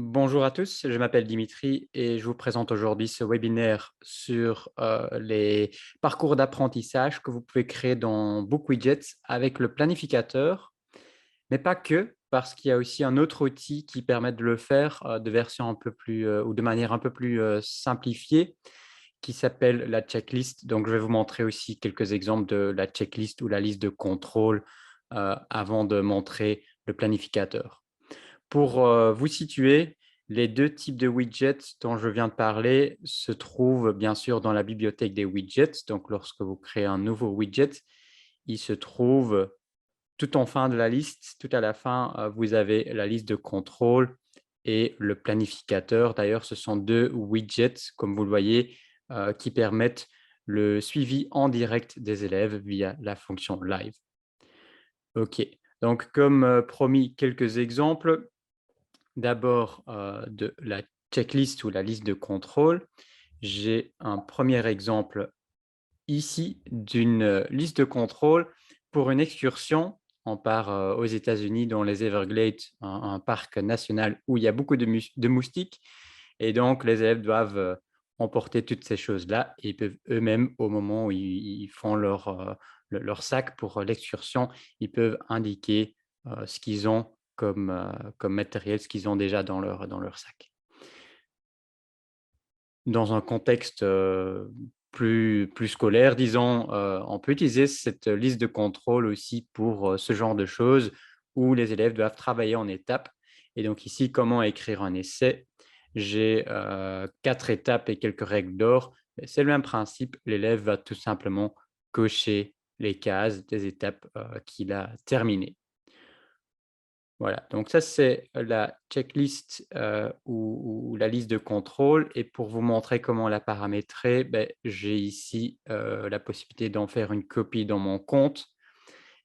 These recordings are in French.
Bonjour à tous, je m'appelle Dimitri et je vous présente aujourd'hui ce webinaire sur les parcours d'apprentissage que vous pouvez créer dans BookWidget avec le planificateur, mais pas que, parce qu'il y a aussi un autre outil qui permet de le faire de version un peu plus ou de manière un peu plus simplifiée, qui s'appelle la checklist. Donc, je vais vous montrer aussi quelques exemples de la checklist ou la liste de contrôle avant de montrer le planificateur. Pour vous situer, les deux types de widgets dont je viens de parler se trouvent bien sûr dans la bibliothèque des widgets. Donc, lorsque vous créez un nouveau widget, il se trouve tout en fin de la liste. Tout à la fin, vous avez la liste de contrôle et le planificateur. D'ailleurs, ce sont deux widgets, comme vous le voyez, qui permettent le suivi en direct des élèves via la fonction live. OK. Donc, comme promis, quelques exemples. D'abord, de la checklist ou la liste de contrôle. J'ai un premier exemple ici d'une liste de contrôle pour une excursion. On part aux États-Unis dans les Everglades, un parc national où il y a beaucoup de moustiques. Et donc, les élèves doivent emporter toutes ces choses-là. Et ils peuvent eux-mêmes, au moment où ils font leur sac pour l'excursion, ils peuvent indiquer ce qu'ils ont comme matériel, ce qu'ils ont déjà dans leur sac. Dans un contexte plus scolaire, disons, on peut utiliser cette liste de contrôle aussi pour ce genre de choses où les élèves doivent travailler en étapes. Et donc ici, comment écrire un essai? J'ai 4 étapes et quelques règles d'or. C'est le même principe, l'élève va tout simplement cocher les cases des étapes qu'il a terminées. Voilà, donc ça, c'est la checklist, ou la liste de contrôle, et pour vous montrer comment la paramétrer, beh, j'ai ici, la possibilité d'en faire une copie dans mon compte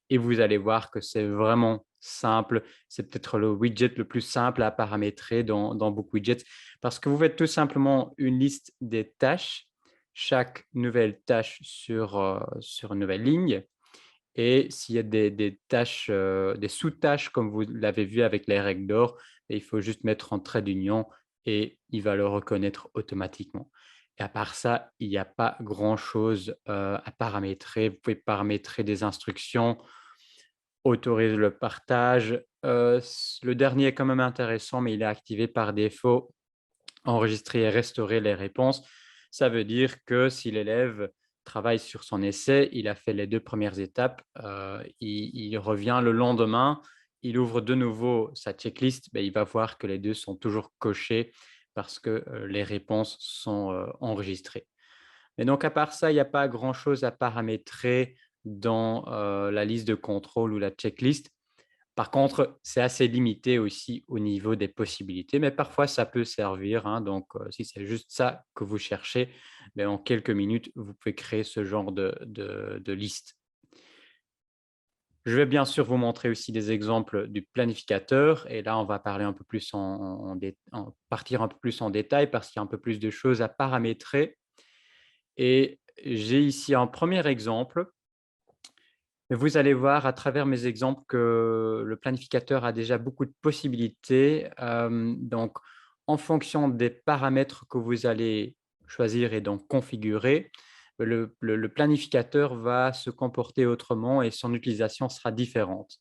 et vous allez voir que c'est vraiment simple. C'est peut-être le widget le plus simple à paramétrer dans BookWidget parce que vous faites tout simplement une liste des tâches, chaque nouvelle tâche sur une nouvelle ligne, et s'il y a des tâches, des sous-tâches comme vous l'avez vu avec les règles d'or, il faut juste mettre un trait d'union et il va le reconnaître automatiquement. Et à part ça, il n'y a pas grand-chose, à paramétrer. Vous pouvez paramétrer des instructions, autoriser le partage. Le dernier est quand même intéressant, mais il est activé par défaut. Enregistrer et restaurer les réponses. Ça veut dire que si l'élève travaille sur son essai, il a fait les 2 premières étapes, il revient le lendemain, il ouvre de nouveau sa checklist, il va voir que les 2 sont toujours cochés parce que, les réponses sont, enregistrées. Mais donc à part ça, il n'y a pas grand-chose à paramétrer dans, la liste de contrôle ou la checklist. Par contre, c'est assez limité aussi au niveau des possibilités, mais parfois ça peut servir, hein. Donc, si c'est juste ça que vous cherchez, beh, en quelques minutes, vous pouvez créer ce genre de liste. Je vais bien sûr vous montrer aussi des exemples du planificateur, et là, on va parler un peu plus partir un peu plus en détail parce qu'il y a un peu plus de choses à paramétrer, et j'ai ici un premier exemple. Mais vous allez voir à travers mes exemples que le planificateur a déjà beaucoup de possibilités. Donc, en fonction des paramètres que vous allez choisir et donc configurer, le planificateur va se comporter autrement et son utilisation sera différente.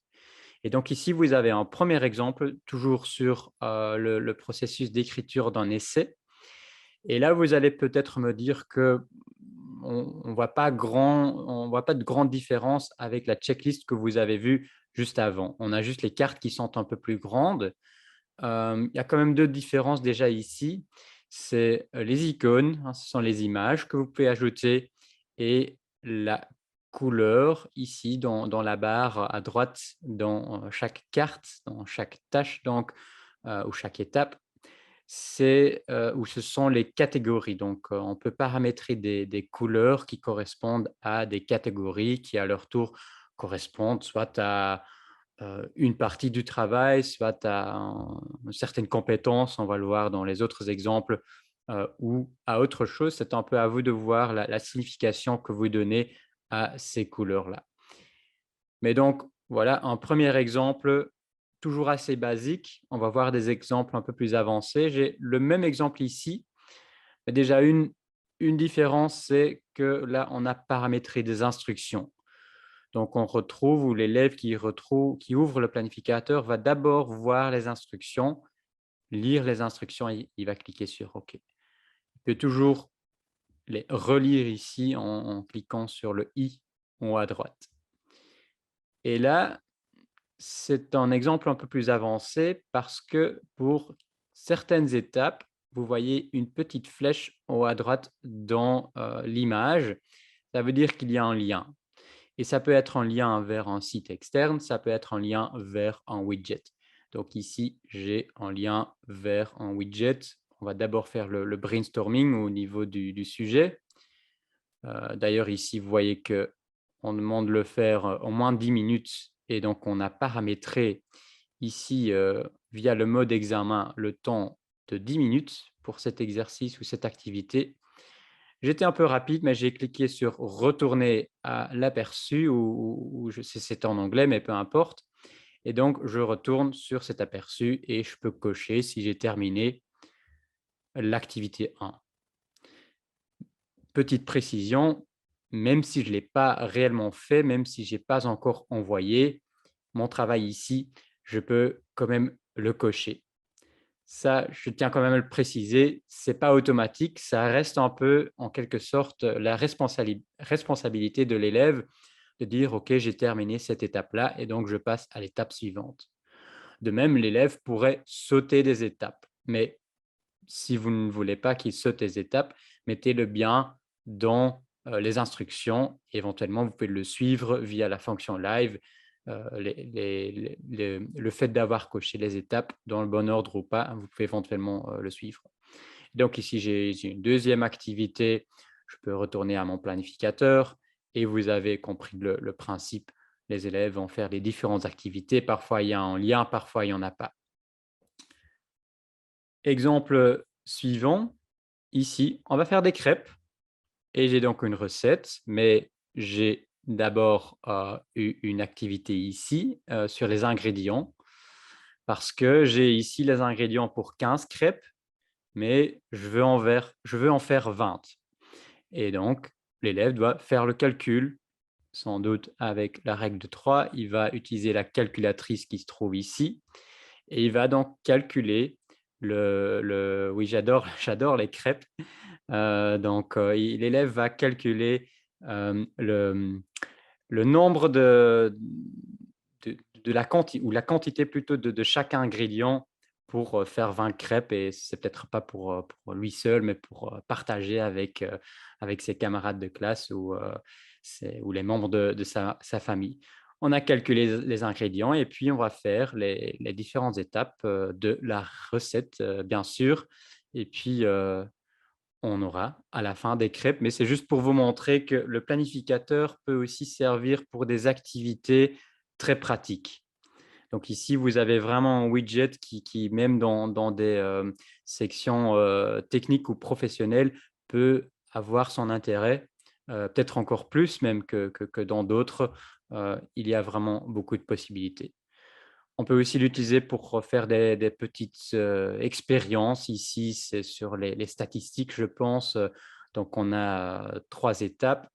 Et donc ici, vous avez un premier exemple, toujours sur le processus d'écriture d'un essai. Et là, vous allez peut-être me dire que on voit pas de grande différence avec la checklist que vous avez vue juste avant. On a juste les cartes qui sont un peu plus grandes. Il y a quand même 2 différences déjà ici. C'est, les icônes, hein, ce sont les images que vous pouvez ajouter, et la couleur ici dans la barre à droite dans, chaque carte, dans chaque tâche donc, ou chaque étape. C'est, où ce sont les catégories. Donc, on peut paramétrer des couleurs qui correspondent à des catégories qui, à leur tour, correspondent soit à, une partie du travail, soit à une certaine compétence, on va le voir dans les autres exemples, ou à autre chose. C'est un peu à vous de voir la signification que vous donnez à ces couleurs-là. Mais donc, voilà un premier exemple toujours assez basique. On va voir des exemples un peu plus avancés. J'ai le même exemple ici, mais déjà une différence, c'est que là, on a paramétré des instructions. Donc, on retrouve où l'élève qui ouvre le planificateur va d'abord voir les instructions, lire les instructions et il va cliquer sur OK. Il peut toujours les relire ici en cliquant sur le i en haut à droite. Et là, c'est un exemple un peu plus avancé parce que pour certaines étapes, vous voyez une petite flèche en haut à droite dans l'image. Ça veut dire qu'il y a un lien. Et ça peut être un lien vers un site externe, ça peut être un lien vers un widget. Donc ici, j'ai un lien vers un widget. On va d'abord faire le brainstorming au niveau du sujet. D'ailleurs, ici, vous voyez qu'on demande de le faire en moins de 10 minutes. Et donc, on a paramétré ici, via le mode examen, le temps de 10 minutes pour cet exercice ou cette activité. J'étais un peu rapide, mais j'ai cliqué sur «Retourner à l'aperçu» ou c'est en anglais, mais peu importe. Et donc, je retourne sur cet aperçu et je peux cocher si j'ai terminé l'activité 1. Petite précision, même si je ne l'ai pas réellement fait, même si je n'ai pas encore envoyé mon travail ici, je peux quand même le cocher. Ça, je tiens quand même à le préciser, c'est pas automatique, ça reste un peu, en quelque sorte, la responsabilité de l'élève de dire: «OK, j'ai terminé cette étape-là et donc je passe à l'étape suivante». De même, l'élève pourrait sauter des étapes, mais si vous ne voulez pas qu'il saute des étapes, mettez-le bien dans, les instructions. Éventuellement, vous pouvez le suivre via la fonction live, le fait d'avoir coché les étapes dans le bon ordre ou pas, vous pouvez éventuellement, le suivre. Donc ici, j'ai une deuxième activité, je peux retourner à mon planificateur et vous avez compris le principe. Les élèves vont faire les différentes activités. Parfois, il y a un lien, parfois, il n'y en a pas. Exemple suivant, ici, on va faire des crêpes et j'ai donc une recette, mais j'ai d'abord, eu une activité ici, sur les ingrédients parce que j'ai ici les ingrédients pour 15 crêpes, mais je veux en faire 20 et donc l'élève doit faire le calcul, sans doute avec la règle de 3. Il va utiliser la calculatrice qui se trouve ici et il va donc calculer oui, j'adore les crêpes. Donc, l'élève va calculer le nombre de la quantité ou la quantité plutôt de chaque ingrédient pour faire 20 crêpes et c'est peut-être pas pour lui seul, mais pour partager avec ses camarades de classe ou les membres de sa famille. On a calculé les ingrédients et puis on va faire les différentes étapes de la recette, bien sûr. Et puis, on aura à la fin des crêpes, mais c'est juste pour vous montrer que le planificateur peut aussi servir pour des activités très pratiques. Donc ici, vous avez vraiment un widget qui même dans des, sections, techniques ou professionnelles, peut avoir son intérêt, peut-être encore plus même que dans d'autres. Il y a vraiment beaucoup de possibilités. On peut aussi l'utiliser pour faire des petites, expériences. Ici, c'est sur les statistiques, je pense, donc on a 3 étapes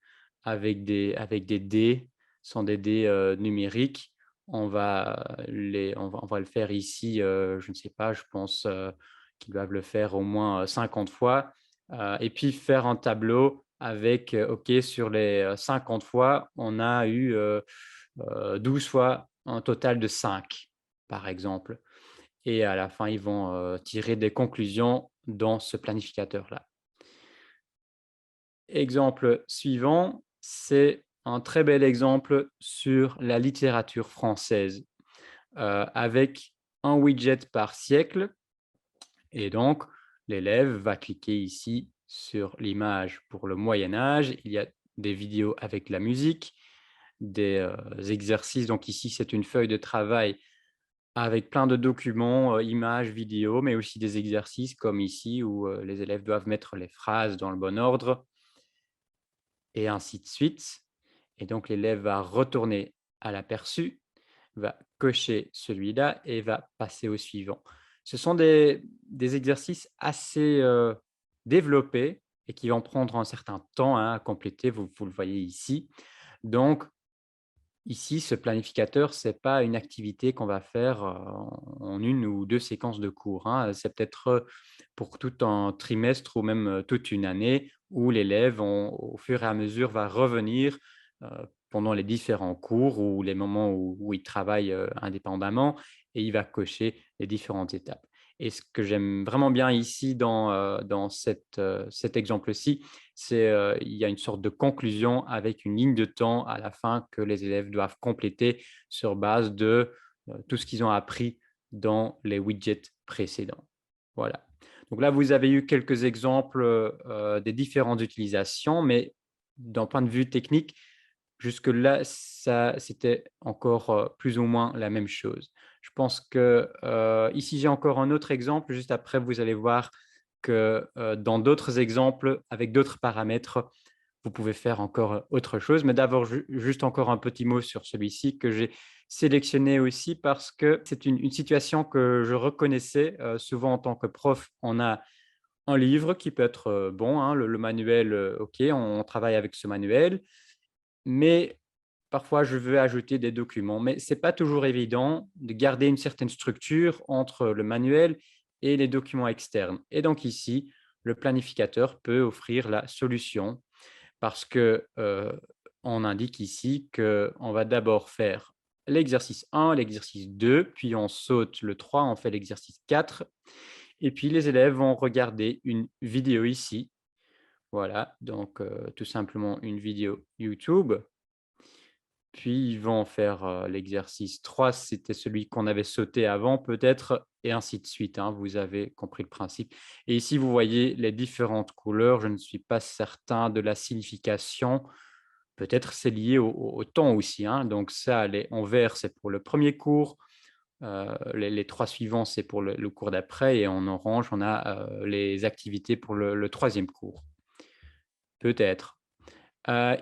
avec des dés, ce sont des dés, numériques. On va le faire ici, je ne sais pas, je pense, qu'ils doivent le faire au moins, 50 fois, et puis faire un tableau avec, OK, sur les, 50 fois, on a eu, 12 fois un total de 5 par exemple. Et à la fin, ils vont, tirer des conclusions dans ce planificateur-là. Exemple suivant, c'est un très bel exemple sur la littérature française, avec un widget par siècle et donc l'élève va cliquer ici sur l'image pour le Moyen Âge. Il y a des vidéos avec la musique, des, exercices. Donc ici, c'est une feuille de travail avec plein de documents, images, vidéos, mais aussi des exercices comme ici où, les élèves doivent mettre les phrases dans le bon ordre et ainsi de suite. Et donc l'élève va retourner à l'aperçu, va cocher celui-là et va passer au suivant. Ce sont des exercices assez développés et qui vont prendre un certain temps à compléter, vous le voyez ici. Donc, ici, ce planificateur, ce n'est pas une activité qu'on va faire en 1 ou 2 séquences de cours, hein. C'est peut-être pour tout un trimestre ou même toute une année où l'élève, au fur et à mesure, va revenir euh, pendant les différents cours ou les moments où il travaille indépendamment et il va cocher les différentes étapes. Et ce que j'aime vraiment bien ici dans cet exemple-ci, c'est il y a une sorte de conclusion avec une ligne de temps à la fin que les élèves doivent compléter sur base de tout ce qu'ils ont appris dans les widgets précédents. Voilà. Donc là, vous avez eu quelques exemples des différentes utilisations, mais d'un point de vue technique, jusque-là, c'était encore plus ou moins la même chose. Je pense que ici, j'ai encore un autre exemple. Juste après, vous allez voir que dans d'autres exemples, avec d'autres paramètres, vous pouvez faire encore autre chose. Mais d'abord, juste encore un petit mot sur celui-ci que j'ai sélectionné aussi parce que c'est une situation que je reconnaissais. Souvent, en tant que prof, on a un livre qui peut être bon, hein, le manuel, OK, on travaille avec ce manuel, mais parfois je veux ajouter des documents. Mais ce n'est pas toujours évident de garder une certaine structure entre le manuel et les documents externes. Et donc ici, le planificateur peut offrir la solution parce que, on indique ici qu'on va d'abord faire l'exercice 1, l'exercice 2, puis on saute le 3, on fait l'exercice 4 et puis les élèves vont regarder une vidéo ici. Voilà, donc tout simplement une vidéo YouTube. Puis ils vont faire, l'exercice 3, c'était celui qu'on avait sauté avant peut-être et ainsi de suite, hein, vous avez compris le principe. Et ici, vous voyez les différentes couleurs, je ne suis pas certain de la signification. Peut-être c'est lié au temps aussi, hein, donc ça, les en vert, c'est pour le premier cours, les 3 suivants, c'est pour le cours d'après et en orange, on a, les activités pour le 3e cours. Peut-être.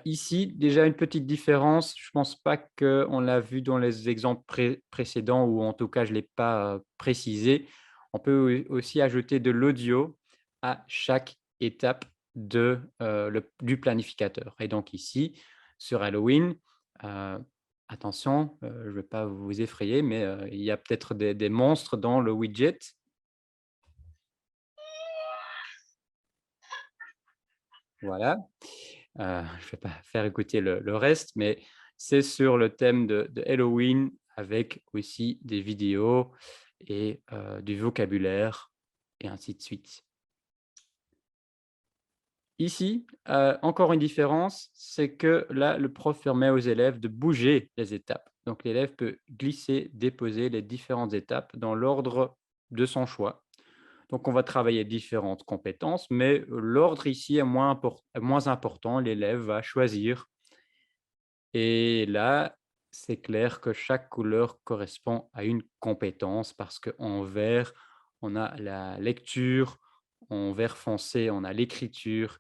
Ici, déjà une petite différence, je ne pense pas qu'on l'a vu dans les exemples précédents ou en tout cas je ne l'ai pas, précisé. On peut aussi ajouter de l'audio à chaque étape du planificateur et donc ici, sur Halloween, heu, attention, je ne vais pas vous effrayer, mais il y a peut-être des monstres dans le widget. Voilà. Je ne vais pas faire écouter le reste, mais c'est sur le thème de Halloween avec aussi des vidéos et du vocabulaire et ainsi de suite. Ici, encore une différence, c'est que là, le prof permet aux élèves de bouger les étapes. Donc l'élève peut glisser, déposer les différentes étapes dans l'ordre de son choix. Donc on va travailler différentes compétences, mais l'ordre ici est moins important. L'élève va choisir. Et là, c'est clair que chaque couleur correspond à une compétence parce qu'en vert, on a la lecture, en vert foncé, on a l'écriture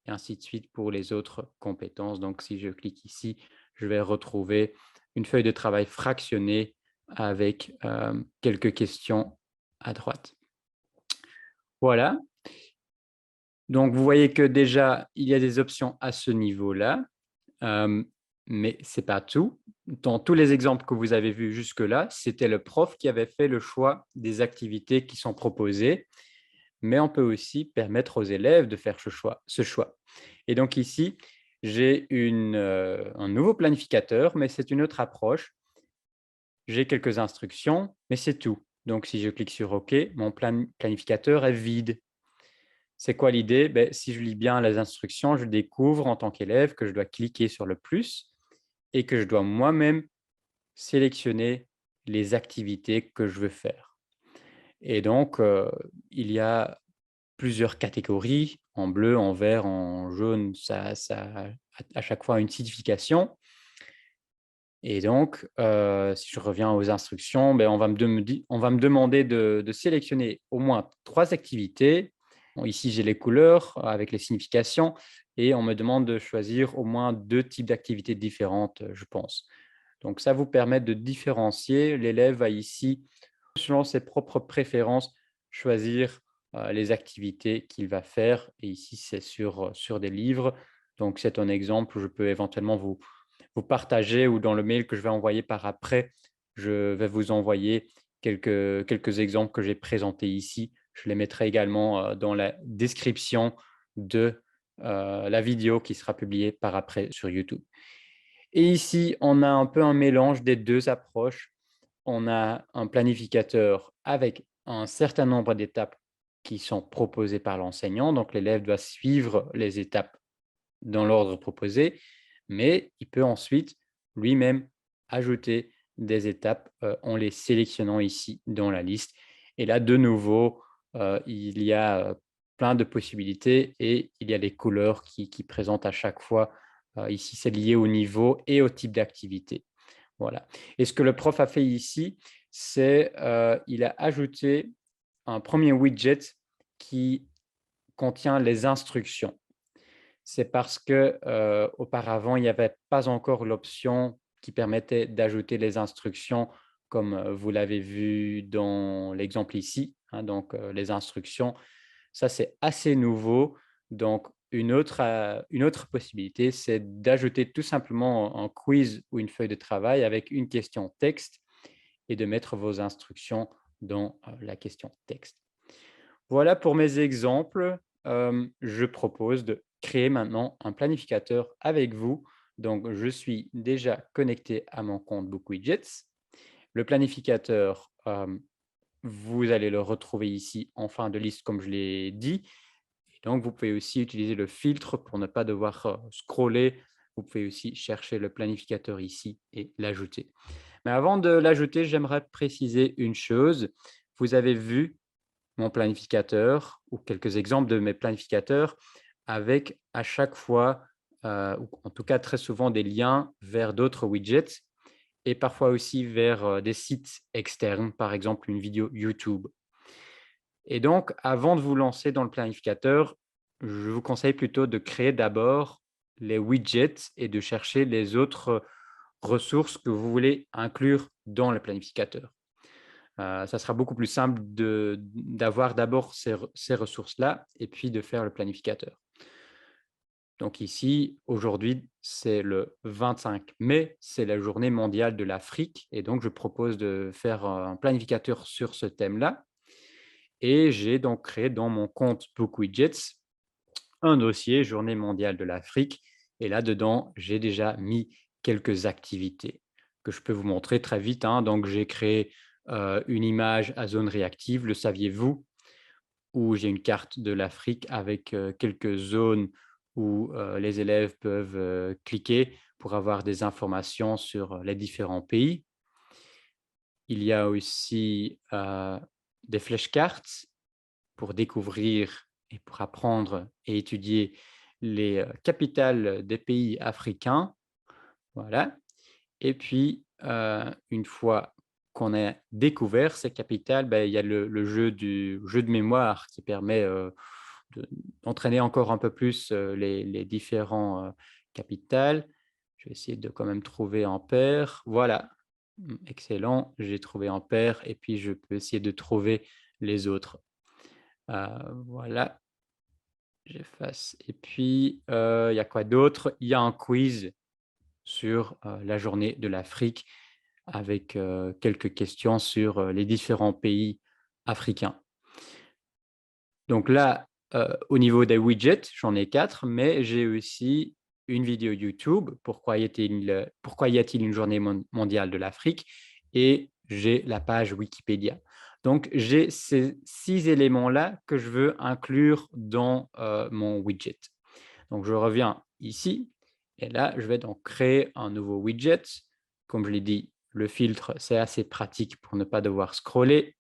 et ainsi de suite pour les autres compétences. Donc, si je clique ici, je vais retrouver une feuille de travail fractionnée avec quelques questions à droite. Voilà. Donc, vous voyez que déjà, il y a des options à ce niveau-là. Mais ce n'est pas tout. Dans tous les exemples que vous avez vus jusque-là, c'était le prof qui avait fait le choix des activités qui sont proposées, mais on peut aussi permettre aux élèves de faire ce choix. Et donc ici, j'ai un nouveau planificateur, mais c'est une autre approche. J'ai quelques instructions, mais c'est tout. Donc si je clique sur OK, mon planificateur est vide. C'est quoi l'idée? Si je lis bien les instructions, je découvre en tant qu'élève que je dois cliquer sur le plus et que je dois moi-même sélectionner les activités que je veux faire. Et donc, il y a plusieurs catégories, en bleu, en vert, en jaune, ça a à chaque fois une signification. Et donc, si je reviens aux instructions, on va me demander de sélectionner au moins 3 activités. Bon, ici, j'ai les couleurs avec les significations et on me demande de choisir au moins 2 types d'activités différentes, je pense. Donc, ça vous permet de différencier. L'élève va ici, selon ses propres préférences, choisir les activités qu'il va faire. Et ici, c'est sur des livres. Donc, c'est un exemple. Je peux éventuellement vous partager ou dans le mail que je vais envoyer par après, je vais vous envoyer quelques exemples que j'ai présentés ici. Je les mettrai également dans la description de la vidéo qui sera publiée par après sur YouTube. Et ici, on a un peu un mélange des deux approches. On a un planificateur avec un certain nombre d'étapes qui sont proposées par l'enseignant. Donc, l'élève doit suivre les étapes dans l'ordre proposé, mais il peut ensuite lui-même ajouter des étapes en les sélectionnant ici dans la liste. Et là, de nouveau, il y a plein de possibilités et il y a des couleurs qui présentent à chaque fois. Ici, c'est lié au niveau et au type d'activité. Voilà. Et ce que le prof a fait ici, c'est il a ajouté un premier widget qui contient les instructions. C'est parce que auparavant, il n'y avait pas encore l'option qui permettait d'ajouter les instructions comme vous l'avez vu dans l'exemple ici, hein, donc les instructions. Ça, c'est assez nouveau. Donc, une autre possibilité, c'est d'ajouter tout simplement un quiz ou une feuille de travail avec une question texte et de mettre vos instructions dans la question texte. Voilà pour mes exemples. Je propose de créer maintenant un planificateur avec vous. Donc, je suis déjà connecté à mon compte BookWidgets. Le planificateur, vous allez le retrouver ici en fin de liste, comme je l'ai dit. Et donc, vous pouvez aussi utiliser le filtre pour ne pas devoir scroller. Vous pouvez aussi chercher le planificateur ici et l'ajouter. Mais avant de l'ajouter, j'aimerais préciser une chose. Vous avez vu mon planificateur ou quelques exemples de mes planificateurs avec à chaque fois, ou en tout cas très souvent, des liens vers d'autres widgets et parfois aussi vers des sites externes, par exemple une vidéo YouTube. Et donc, avant de vous lancer dans le planificateur, je vous conseille plutôt de créer d'abord les widgets et de chercher les autres ressources que vous voulez inclure dans le planificateur. Ça sera beaucoup plus simple d'avoir d'abord ces ressources-là et puis de faire le planificateur. Donc ici, aujourd'hui, c'est le 25 mai, c'est la journée mondiale de l'Afrique et donc je propose de faire un planificateur sur ce thème-là. Et j'ai donc créé dans mon compte BookWidgets un dossier Journée mondiale de l'Afrique et là-dedans, j'ai déjà mis quelques activités que je peux vous montrer très vite, hein. Donc, j'ai créé une image à zone réactive, le saviez-vous, où j'ai une carte de l'Afrique avec quelques zones où les élèves peuvent cliquer pour avoir des informations sur les différents pays. Il y a aussi des flashcards pour découvrir et pour apprendre et étudier les capitales des pays africains. Voilà. Et puis, une fois qu'on a découvert ces capitales, il y a le jeu de mémoire qui permet d'entraîner encore un peu plus les différents capitales. Je vais essayer de quand même trouver Ampère. Voilà, excellent, j'ai trouvé Ampère et puis je peux essayer de trouver les autres. Voilà, j'efface. Et puis, il y a quoi d'autre? Il y a un quiz sur la journée de l'Afrique avec quelques questions sur les différents pays africains. Donc là, au niveau des widgets, j'en ai 4, mais j'ai aussi une vidéo YouTube, pourquoi y a-t-il une journée mondiale de l'Afrique, et j'ai la page Wikipédia. Donc, j'ai ces 6 éléments-là que je veux inclure dans mon widget. Donc, je reviens ici, et là, je vais donc créer un nouveau widget. Comme je l'ai dit, le filtre, c'est assez pratique pour ne pas devoir scroller,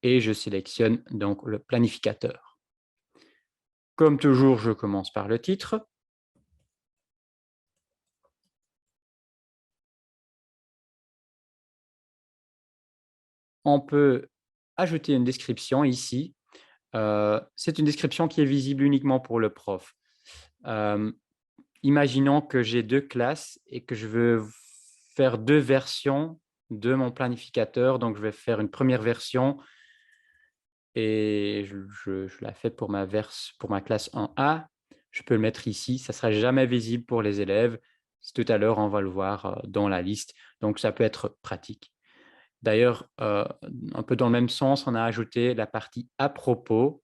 et je sélectionne donc le planificateur. Comme toujours, je commence par le titre. On peut ajouter une description ici. C'est une description qui est visible uniquement pour le prof. Imaginons que j'ai 2 classes et que je veux faire 2 versions de mon planificateur. Donc, je vais faire une première version et je la fais pour ma classe 1A. Je peux le mettre ici. Ça ne sera jamais visible pour les élèves. Tout à l'heure, on va le voir dans la liste. Donc, ça peut être pratique. D'ailleurs, un peu dans le même sens, on a ajouté la partie « à propos »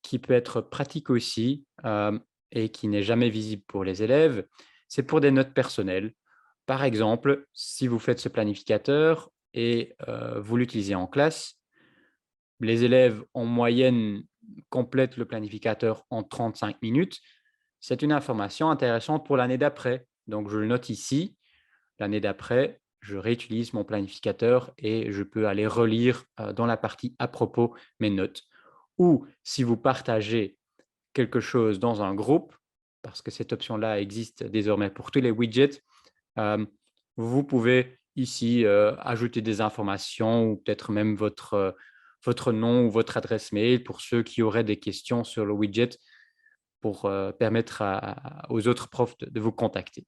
qui peut être pratique aussi et qui n'est jamais visible pour les élèves. C'est pour des notes personnelles. Par exemple, si vous faites ce planificateur et vous l'utilisez en classe, les élèves en moyenne complètent le planificateur en 35 minutes. C'est une information intéressante pour l'année d'après. Donc, je le note ici. L'année d'après, je réutilise mon planificateur et je peux aller relire dans la partie « à propos » mes notes. Ou si vous partagez quelque chose dans un groupe, parce que cette option-là existe désormais pour tous les widgets, vous pouvez ici ajouter des informations ou peut-être même votre nom ou votre adresse mail pour ceux qui auraient des questions sur le widget pour permettre aux autres profs de vous contacter.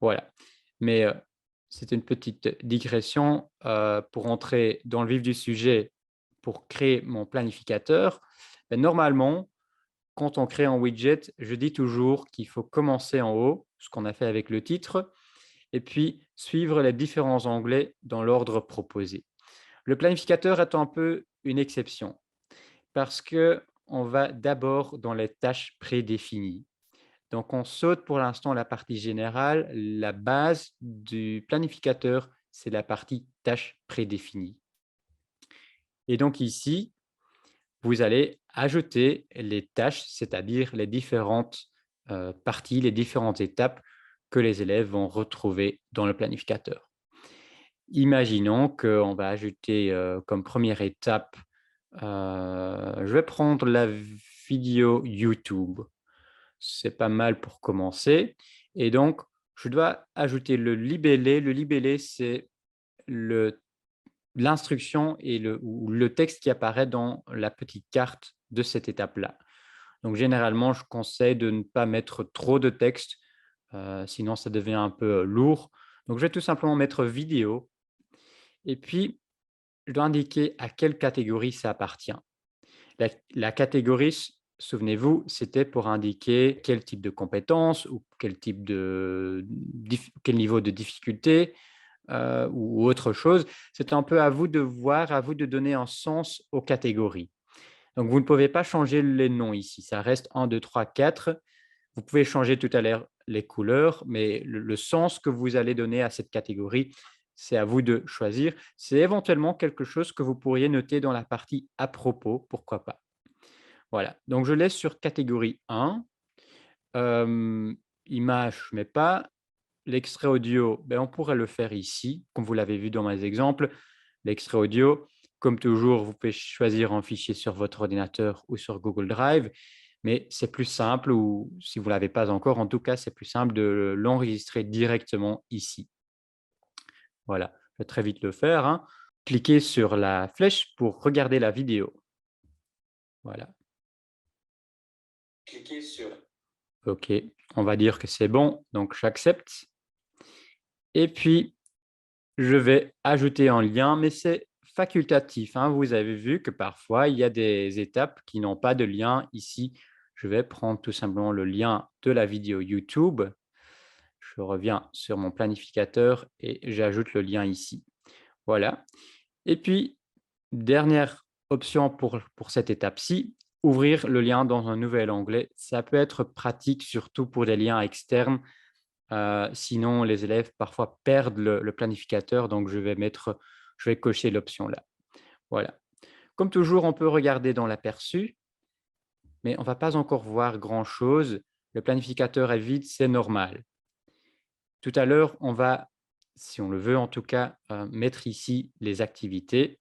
Voilà. Mais c'est une petite digression pour entrer dans le vif du sujet. Pour créer mon planificateur, normalement, quand on crée un widget, je dis toujours qu'il faut commencer en haut, ce qu'on a fait avec le titre, et puis suivre les différents onglets dans l'ordre proposé. Le planificateur est un peu une exception parce qu'on va d'abord dans les tâches prédéfinies. Donc, on saute pour l'instant la partie générale. La base du planificateur, c'est la partie tâches prédéfinies. Et donc ici, vous allez ajouter les tâches, c'est-à-dire les différentes parties, les différentes étapes que les élèves vont retrouver dans le planificateur. Imaginons qu'on va ajouter comme première étape, je vais prendre la vidéo YouTube. C'est pas mal pour commencer. Et donc, je dois ajouter le libellé. Le libellé, c'est l'instruction ou le texte qui apparaît dans la petite carte de cette étape-là. Donc, généralement, je conseille de ne pas mettre trop de texte, sinon ça devient un peu lourd. Donc, je vais tout simplement mettre vidéo. Et puis, je dois indiquer à quelle catégorie ça appartient. La catégorie, souvenez-vous, c'était pour indiquer quel type de compétences ou quel niveau de difficulté ou autre chose. C'est un peu à vous de voir, à vous de donner un sens aux catégories. Donc, vous ne pouvez pas changer les noms ici. Ça reste 1, 2, 3, 4. Vous pouvez changer tout à l'heure les couleurs, mais le sens que vous allez donner à cette catégorie, c'est à vous de choisir. C'est éventuellement quelque chose que vous pourriez noter dans la partie « à propos », pourquoi pas. Voilà, donc je laisse sur catégorie 1. Image, je ne mets pas. L'extrait audio, on pourrait le faire ici, comme vous l'avez vu dans mes exemples. L'extrait audio, comme toujours, vous pouvez choisir un fichier sur votre ordinateur ou sur Google Drive, mais c'est plus simple, ou si vous ne l'avez pas encore, en tout cas, c'est plus simple de l'enregistrer directement ici. Voilà, je vais très vite le faire. Cliquez sur la flèche pour regarder la vidéo. Voilà. Cliquez sur OK, on va dire que c'est bon, donc j'accepte. Et puis, je vais ajouter un lien, mais c'est facultatif. Vous avez vu que parfois, il y a des étapes qui n'ont pas de lien. Ici, je vais prendre tout simplement le lien de la vidéo YouTube. Je reviens sur mon planificateur et j'ajoute le lien ici. Voilà. Et puis, dernière option pour cette étape-ci, ouvrir le lien dans un nouvel onglet. Ça peut être pratique, surtout pour des liens externes. Sinon, les élèves parfois perdent le planificateur, donc je vais cocher l'option là. Voilà. Comme toujours, on peut regarder dans l'aperçu, mais on ne va pas encore voir grand-chose. Le planificateur est vide, c'est normal. Tout à l'heure, on va, si on le veut en tout cas, mettre ici les activités.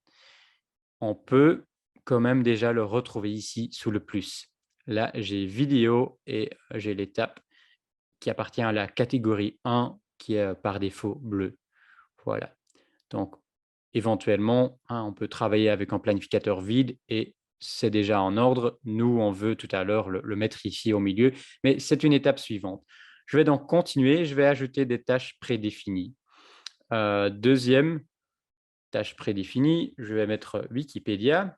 On peut quand même déjà le retrouver ici sous le plus. Là, j'ai vidéo et j'ai l'étape qui appartient à la catégorie 1 qui est par défaut bleu. Voilà. Donc, éventuellement, on peut travailler avec un planificateur vide et c'est déjà en ordre. Nous, on veut tout à l'heure le mettre ici au milieu, mais c'est une étape suivante. Je vais donc continuer. Je vais ajouter des tâches prédéfinies. Deuxième tâche prédéfinie, je vais mettre Wikipédia.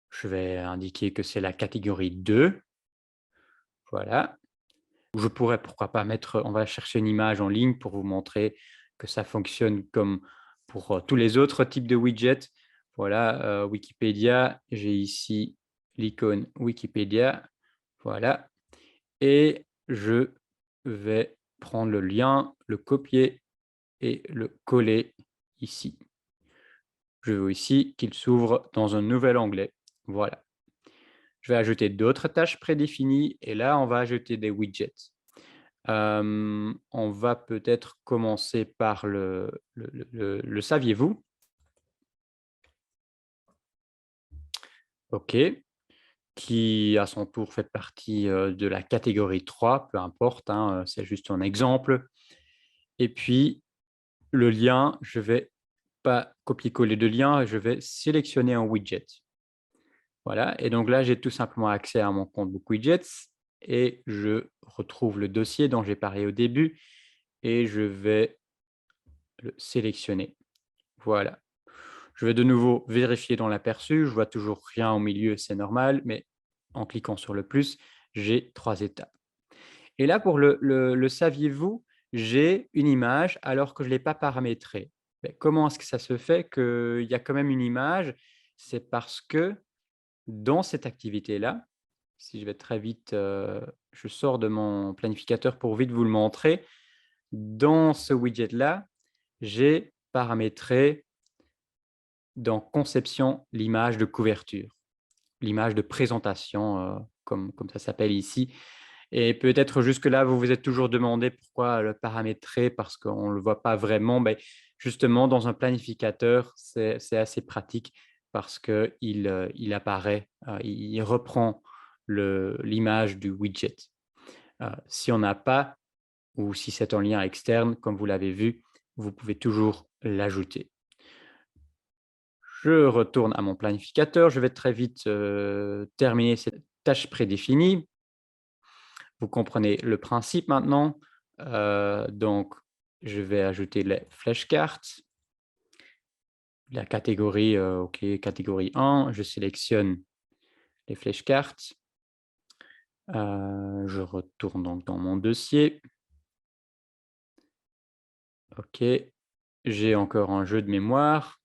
Je vais indiquer que c'est la catégorie 2. Voilà. Je pourrais, pourquoi pas, mettre, on va chercher une image en ligne pour vous montrer que ça fonctionne comme pour tous les autres types de widgets. Voilà, Wikipédia, j'ai ici l'icône Wikipédia. Voilà. Et je vais prendre le lien, le copier et le coller ici. Je veux ici qu'il s'ouvre dans un nouvel onglet. Voilà. Je vais ajouter d'autres tâches prédéfinies et là, on va ajouter des widgets. On va peut-être commencer par le saviez-vous? OK, qui à son tour fait partie, de la catégorie 3, peu importe, hein, c'est juste un exemple. Et puis le lien, je vais pas copier-coller de lien, je vais sélectionner un widget. Voilà, et donc là, j'ai tout simplement accès à mon compte Book Widgets et je retrouve le dossier dont j'ai parlé au début et je vais le sélectionner. Voilà. Je vais de nouveau vérifier dans l'aperçu. Je vois toujours rien au milieu, c'est normal, mais en cliquant sur le plus, j'ai 3 étapes. Et là, pour le saviez-vous, j'ai une image alors que je ne l'ai pas paramétrée. Mais comment est-ce que ça se fait qu'il y a quand même une image? C'est parce que dans cette activité-là, si je vais très vite, je sors de mon planificateur pour vite vous le montrer. Dans ce widget-là, j'ai paramétré dans conception l'image de couverture, l'image de présentation, comme ça s'appelle ici. Et peut-être jusque-là, vous vous êtes toujours demandé pourquoi le paramétrer, parce qu'on ne le voit pas vraiment. Mais justement, dans un planificateur, c'est assez pratique parce qu'il il apparaît, il reprend l'image du widget. Si on n'a pas, ou si c'est un lien externe, comme vous l'avez vu, vous pouvez toujours l'ajouter. Je retourne à mon planificateur. Je vais très vite terminer cette tâche prédéfinie. Vous comprenez le principe maintenant. Donc, je vais ajouter les flashcards. La catégorie, OK, catégorie 1. Je sélectionne les flashcards. Je retourne donc dans mon dossier. OK. J'ai encore un jeu de mémoire.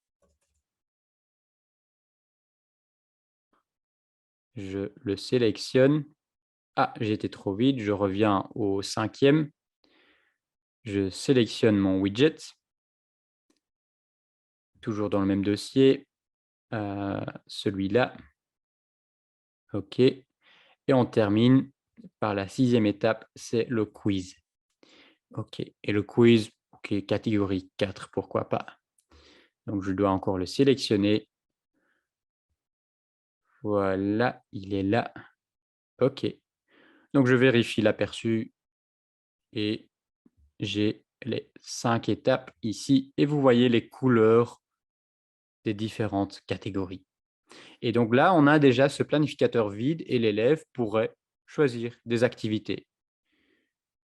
Je le sélectionne. Ah, j'ai été trop vite. Je reviens au 5e. Je sélectionne mon widget. Toujours dans le même dossier. Celui-là. OK. Et on termine par la 6e étape, c'est le quiz. OK. Et le quiz, OK, catégorie 4, pourquoi pas. Donc, je dois encore le sélectionner. Voilà, il est là. OK. Donc, je vérifie l'aperçu et j'ai les 5 étapes ici et vous voyez les couleurs des différentes catégories. Et donc là, on a déjà ce planificateur vide et l'élève pourrait choisir des activités.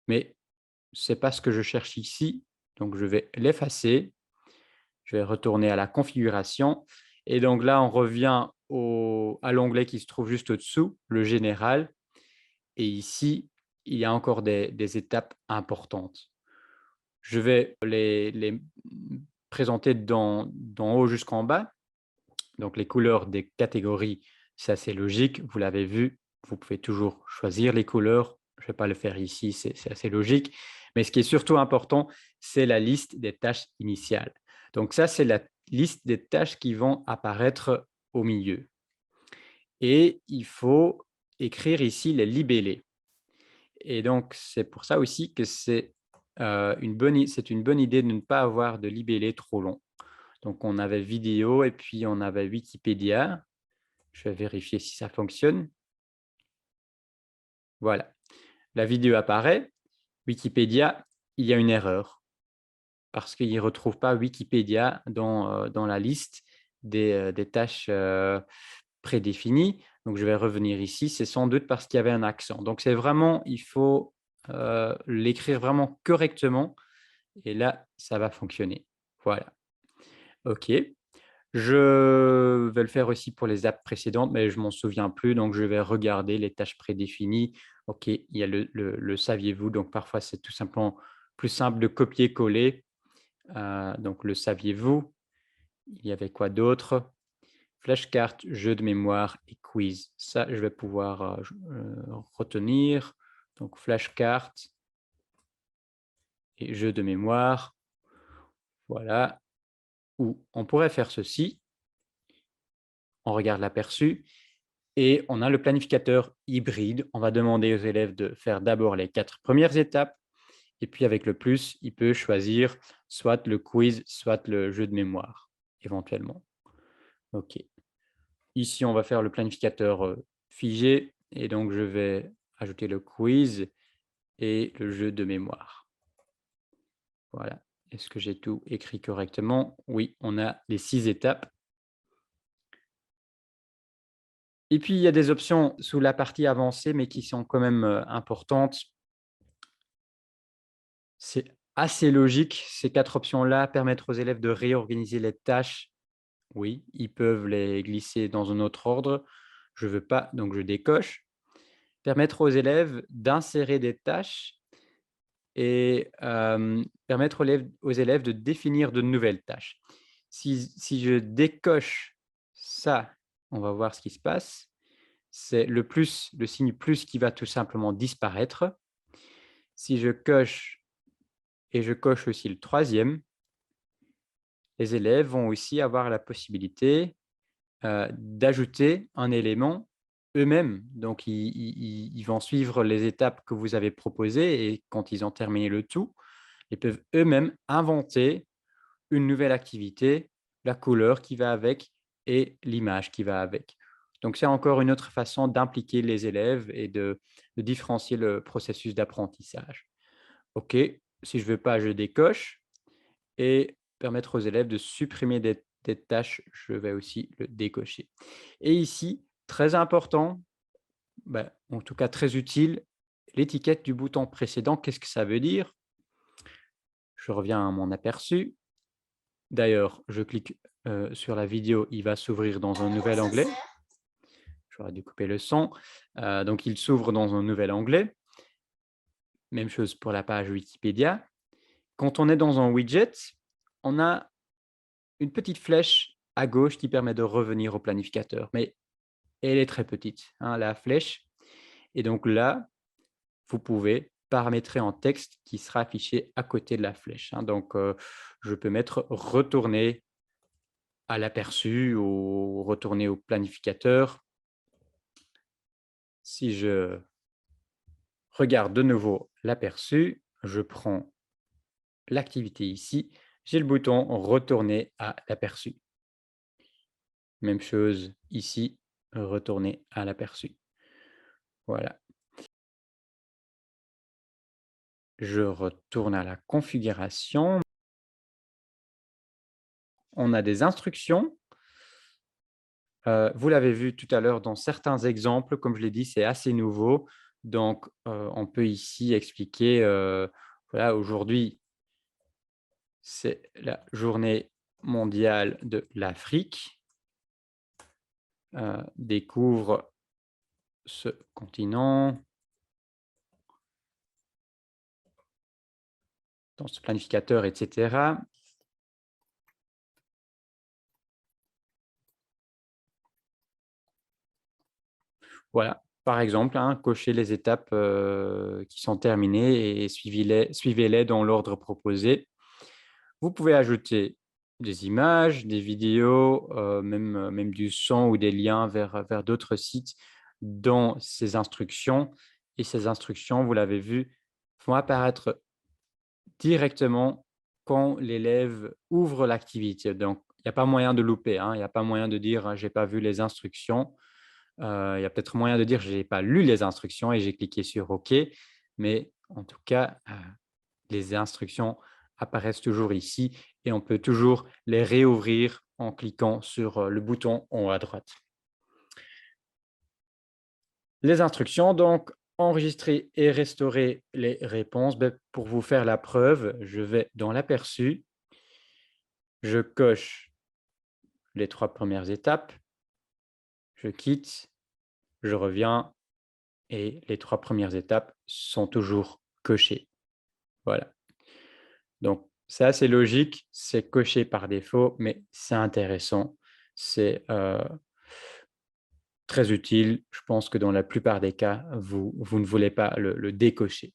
Mais ce n'est pas ce que je cherche ici, donc je vais l'effacer. Je vais retourner à la configuration et donc là, on revient à l'onglet qui se trouve juste au-dessous, le général. Et ici, il y a encore des étapes importantes. Je vais les présenter d'en haut jusqu'en bas. Donc, les couleurs des catégories, c'est assez logique. Vous l'avez vu, vous pouvez toujours choisir les couleurs. Je ne vais pas le faire ici, c'est assez logique. Mais ce qui est surtout important, c'est la liste des tâches initiales. Donc ça, c'est la liste des tâches qui vont apparaître au milieu. Et il faut écrire ici les libellés. Et donc, c'est pour ça aussi que c'est une bonne idée de ne pas avoir de libellé trop long. Donc, on avait vidéo et puis on avait Wikipédia. Je vais vérifier si ça fonctionne. Voilà. La vidéo apparaît. Wikipédia, il y a une erreur parce qu'il ne retrouve pas Wikipédia dans la liste des tâches prédéfinies. Donc, je vais revenir ici. C'est sans doute parce qu'il y avait un accent. Donc, c'est vraiment, il faut l'écrire vraiment correctement et là, ça va fonctionner. Voilà. OK. Je vais le faire aussi pour les apps précédentes, mais je m'en souviens plus, donc je vais regarder les tâches prédéfinies. OK, il y a le saviez-vous, donc parfois c'est tout simplement plus simple de copier-coller. Donc le saviez-vous? Il y avait quoi d'autre? Flashcard, jeu de mémoire et quiz. Ça, je vais pouvoir, retenir. Donc flashcard et jeu de mémoire. Voilà. Ou on pourrait faire ceci. On regarde l'aperçu et on a le planificateur hybride. On va demander aux élèves de faire d'abord les 4 premières étapes et puis avec le plus, il peut choisir soit le quiz, soit le jeu de mémoire, éventuellement. OK. Ici, on va faire le planificateur, figé et donc je vais ajouter le quiz et le jeu de mémoire. Voilà. Est-ce que j'ai tout écrit correctement? Oui, on a les 6 étapes. Et puis, il y a des options sous la partie avancée, mais qui sont quand même, importantes. C'est assez logique, ces 4 options-là, permettre aux élèves de réorganiser les tâches. Oui, ils peuvent les glisser dans un autre ordre. Je ne veux pas, donc je décoche. Permettre aux élèves d'insérer des tâches et permettre aux élèves de définir de nouvelles tâches. Si je décoche ça, on va voir ce qui se passe. C'est le plus, le signe plus qui va tout simplement disparaître. Si je coche et je coche aussi le troisième, les élèves vont aussi avoir la possibilité d'ajouter un élément eux-mêmes. Donc, ils vont suivre les étapes que vous avez proposées et quand ils ont terminé le tout, ils peuvent eux-mêmes inventer une nouvelle activité, la couleur qui va avec et l'image qui va avec. Donc, c'est encore une autre façon d'impliquer les élèves et de différencier le processus d'apprentissage. OK, si je ne veux pas, je décoche et permettre aux élèves de supprimer des tâches, je vais aussi le décocher. Et ici, très important, en tout cas très utile, l'étiquette du bouton précédent. Qu'est-ce que ça veut dire? Je reviens à mon aperçu. D'ailleurs, je clique sur la vidéo, il va s'ouvrir dans un nouvel onglet. J'aurais dû couper le son. Donc, il s'ouvre dans un nouvel onglet. Même chose pour la page Wikipédia. Quand on est dans un widget, on a une petite flèche à gauche qui permet de revenir au planificateur. Mais elle est très petite, hein, la flèche. Et donc là, vous pouvez paramétrer en texte qui sera affiché à côté de la flèche. Hein. Donc, je peux mettre retourner à l'aperçu ou retourner au planificateur. Si je regarde de nouveau l'aperçu, je prends l'activité ici, j'ai le bouton retourner à l'aperçu. Même chose ici, retourner à l'aperçu. Voilà. Je retourne à la configuration. On a des instructions. Vous l'avez vu tout à l'heure dans certains exemples, comme je l'ai dit, c'est assez nouveau. Donc, on peut ici expliquer, voilà, aujourd'hui, c'est la journée mondiale de l'Afrique. Découvre ce continent dans ce planificateur, etc. Voilà, par exemple, hein, cochez les étapes qui sont terminées et suivez-les dans l'ordre proposé. Vous pouvez ajouter des images, des vidéos, même du son ou des liens vers d'autres sites dans ces instructions. Et ces instructions, vous l'avez vu, vont apparaître directement quand l'élève ouvre l'activité. Donc, il n'y a pas moyen de louper, hein. Il n'y a pas moyen de dire: «Je n'ai pas vu les instructions». Il y a peut-être moyen de dire: «Je n'ai pas lu les instructions et j'ai cliqué sur OK». Mais en tout cas, les instructions apparaissent toujours ici et on peut toujours les réouvrir en cliquant sur, le bouton en haut à droite. Les instructions donc, enregistrer et restaurer les réponses. Ben, pour vous faire la preuve, je vais dans l'aperçu, je coche les 3 premières étapes, je quitte, je reviens et les 3 premières étapes sont toujours cochées. Voilà. Donc c'est assez logique, c'est coché par défaut, mais c'est intéressant. C'est, très utile. Je pense que dans la plupart des cas, vous ne voulez pas le décocher.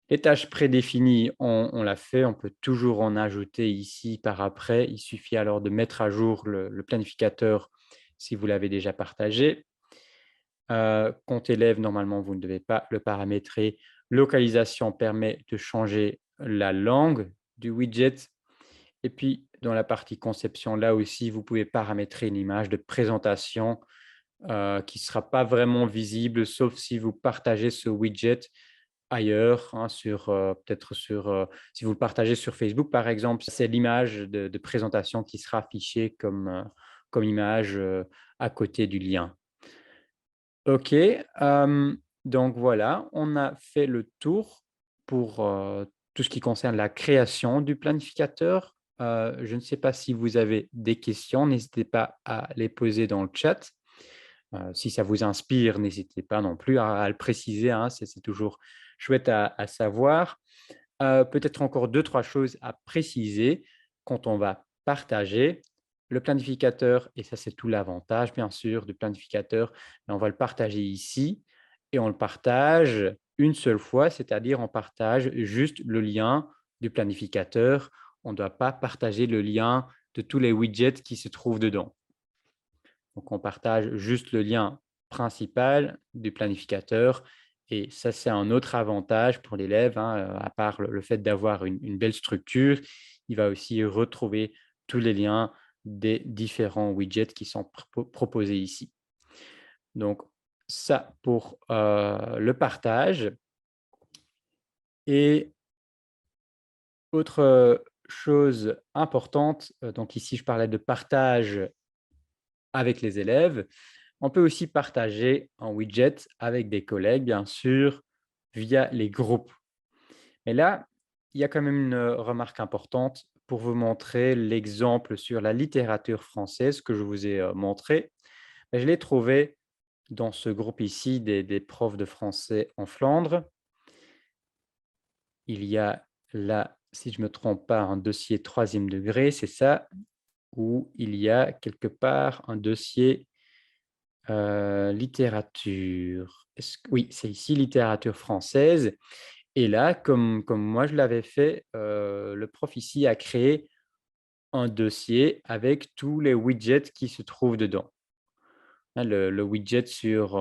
Les tâches prédéfinies, on l'a fait, on peut toujours en ajouter ici par après. Il suffit alors de mettre à jour le planificateur si vous l'avez déjà partagé. Compte élève, normalement, vous ne devez pas le paramétrer. Localisation permet de changer la langue du widget. Et puis, dans la partie conception, là aussi, vous pouvez paramétrer une image de présentation qui ne sera pas vraiment visible, sauf si vous partagez ce widget ailleurs, hein, peut-être si vous le partagez sur Facebook, par exemple, c'est l'image de présentation qui sera affichée comme image à côté du lien. OK, donc voilà, on a fait le tour pour tout ce qui concerne la création du planificateur. Je ne sais pas si vous avez des questions, n'hésitez pas à les poser dans le chat. Si ça vous inspire, n'hésitez pas non plus à le préciser, hein, c'est toujours chouette à savoir. Peut-être encore 2-3 choses à préciser quand on va partager le planificateur, et ça c'est tout l'avantage bien sûr du planificateur, mais on va le partager ici et on le partage une seule fois, c'est-à-dire on partage juste le lien du planificateur. On ne doit pas partager le lien de tous les widgets qui se trouvent dedans. Donc, on partage juste le lien principal du planificateur et ça, c'est un autre avantage pour l'élève, hein, à part le fait d'avoir une belle structure, il va aussi retrouver tous les liens des différents widgets qui sont proposés ici. Donc, ça pour le partage. Et autre chose importante, donc ici, je parlais de partage avec les élèves. On peut aussi partager un widget avec des collègues, bien sûr, via les groupes. Et là, il y a quand même une remarque importante pour vous montrer l'exemple sur la littérature française que je vous ai montré. Je l'ai trouvé dans ce groupe ici des profs de français en Flandre. Il y a là, si je ne me trompe pas, un dossier 3e degré, c'est ça, où il y a quelque part un dossier littérature. Oui, c'est ici littérature française et là, comme moi je l'avais fait, le prof ici a créé un dossier avec tous les widgets qui se trouvent dedans. Hein, le widget sur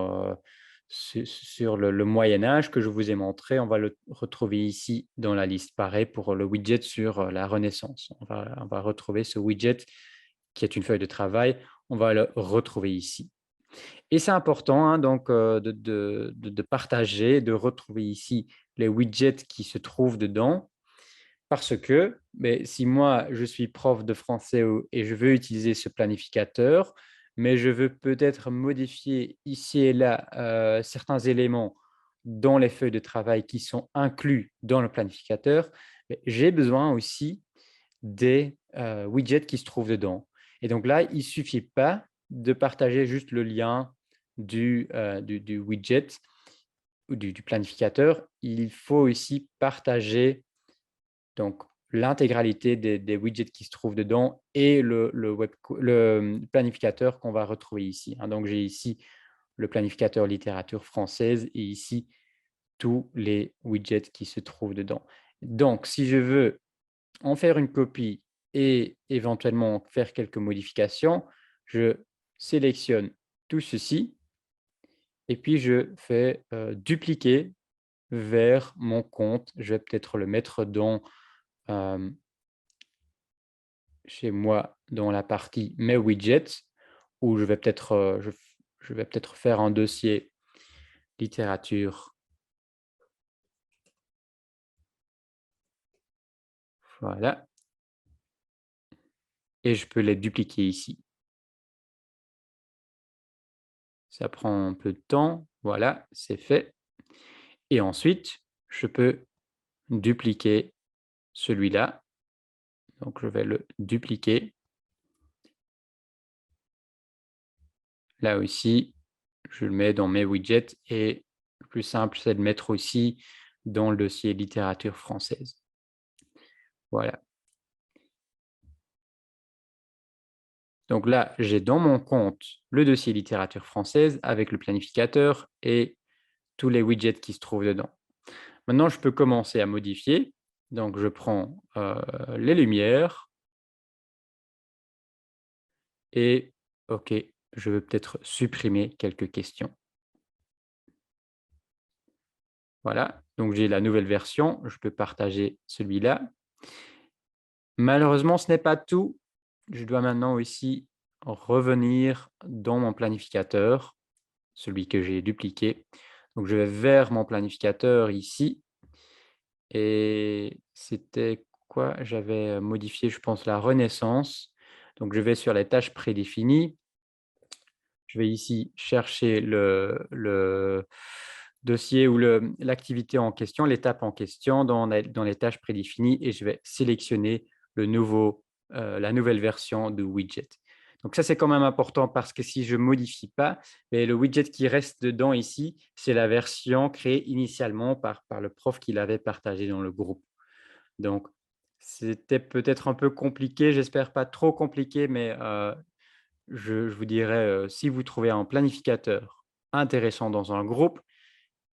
le Moyen Âge que je vous ai montré, on va le retrouver ici dans la liste. Pareil pour le widget sur la Renaissance. On va retrouver ce widget qui est une feuille de travail, on va le retrouver ici. Et c'est important, hein, donc de partager, de retrouver ici les widgets qui se trouvent dedans parce que si moi, je suis prof de français et je veux utiliser ce planificateur, mais je veux peut-être modifier ici et là certains éléments dans les feuilles de travail qui sont inclus dans le planificateur, j'ai besoin aussi des widgets qui se trouvent dedans. Et donc là, il ne suffit pas de partager juste le lien du widget ou du planificateur. Il faut aussi partager donc l'intégralité des widgets qui se trouvent dedans et le planificateur qu'on va retrouver ici. Hein. Donc, j'ai ici le planificateur littérature française et ici tous les widgets qui se trouvent dedans. Donc, si je veux en faire une copie et éventuellement faire quelques modifications, je sélectionne tout ceci et puis je fais dupliquer vers mon compte. Je vais peut-être le mettre dans chez moi dans la partie mes widgets où je vais peut-être je vais peut-être faire un dossier littérature. Voilà. Et je peux les dupliquer ici. Ça prend un peu de temps, Voilà, c'est fait. Et ensuite, je peux dupliquer celui-là. Donc, je vais le dupliquer. Là aussi, je le mets dans mes widgets et le plus simple, c'est de mettre aussi dans le dossier littérature française. Voilà. Donc là, j'ai dans mon compte le dossier littérature française avec le planificateur et tous les widgets qui se trouvent dedans. Maintenant, je peux commencer à modifier. Donc, je prends les lumières et OK, je veux peut-être supprimer quelques questions. Voilà, donc j'ai la nouvelle version, je peux partager celui-là. Malheureusement, ce n'est pas tout. Je dois maintenant aussi revenir dans mon planificateur, celui que j'ai dupliqué. Donc, je vais vers mon planificateur ici et c'était quoi? J'avais modifié, je pense, la renaissance. Donc, je vais sur les tâches prédéfinies. Je vais ici chercher le dossier ou l'activité en question, l'étape en question dans les tâches prédéfinies et je vais sélectionner la nouvelle version du widget. Donc ça, c'est quand même important parce que si je ne modifie pas, mais le widget qui reste dedans ici, c'est la version créée initialement par le prof qui l'avait partagé dans le groupe. Donc, c'était peut-être un peu compliqué, j'espère pas trop compliqué, mais je vous dirais, si vous trouvez un planificateur intéressant dans un groupe,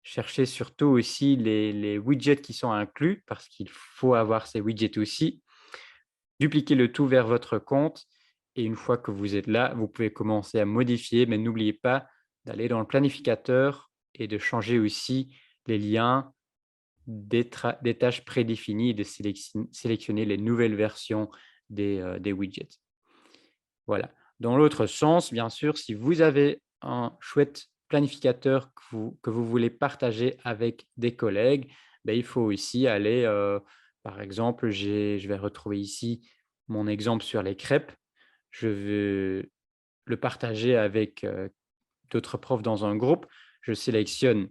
cherchez surtout aussi les widgets qui sont inclus, parce qu'il faut avoir ces widgets aussi. Dupliquez le tout vers votre compte et une fois que vous êtes là, vous pouvez commencer à modifier, mais n'oubliez pas d'aller dans le planificateur et de changer aussi les liens des tâches prédéfinies et de sélectionner les nouvelles versions des widgets. Voilà. Dans l'autre sens, bien sûr, si vous avez un chouette planificateur que vous voulez partager avec des collègues, il faut aussi aller, par exemple, je vais retrouver ici mon exemple sur les crêpes. Je veux le partager avec d'autres profs dans un groupe. Je sélectionne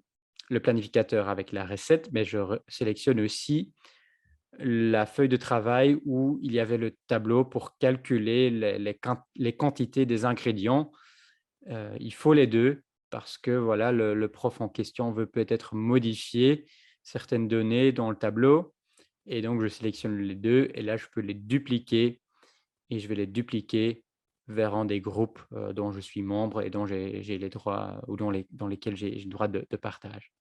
le planificateur avec la recette, mais je sélectionne aussi la feuille de travail où il y avait le tableau pour calculer les quantités des ingrédients. Il faut les 2 parce que voilà, le prof en question veut peut-être modifier certaines données dans le tableau et donc je sélectionne les 2 et là je peux les dupliquer et je vais les dupliquer vers un des groupes, dont je suis membre et dont j'ai les droits ou dans lesquels j'ai le droit de partage.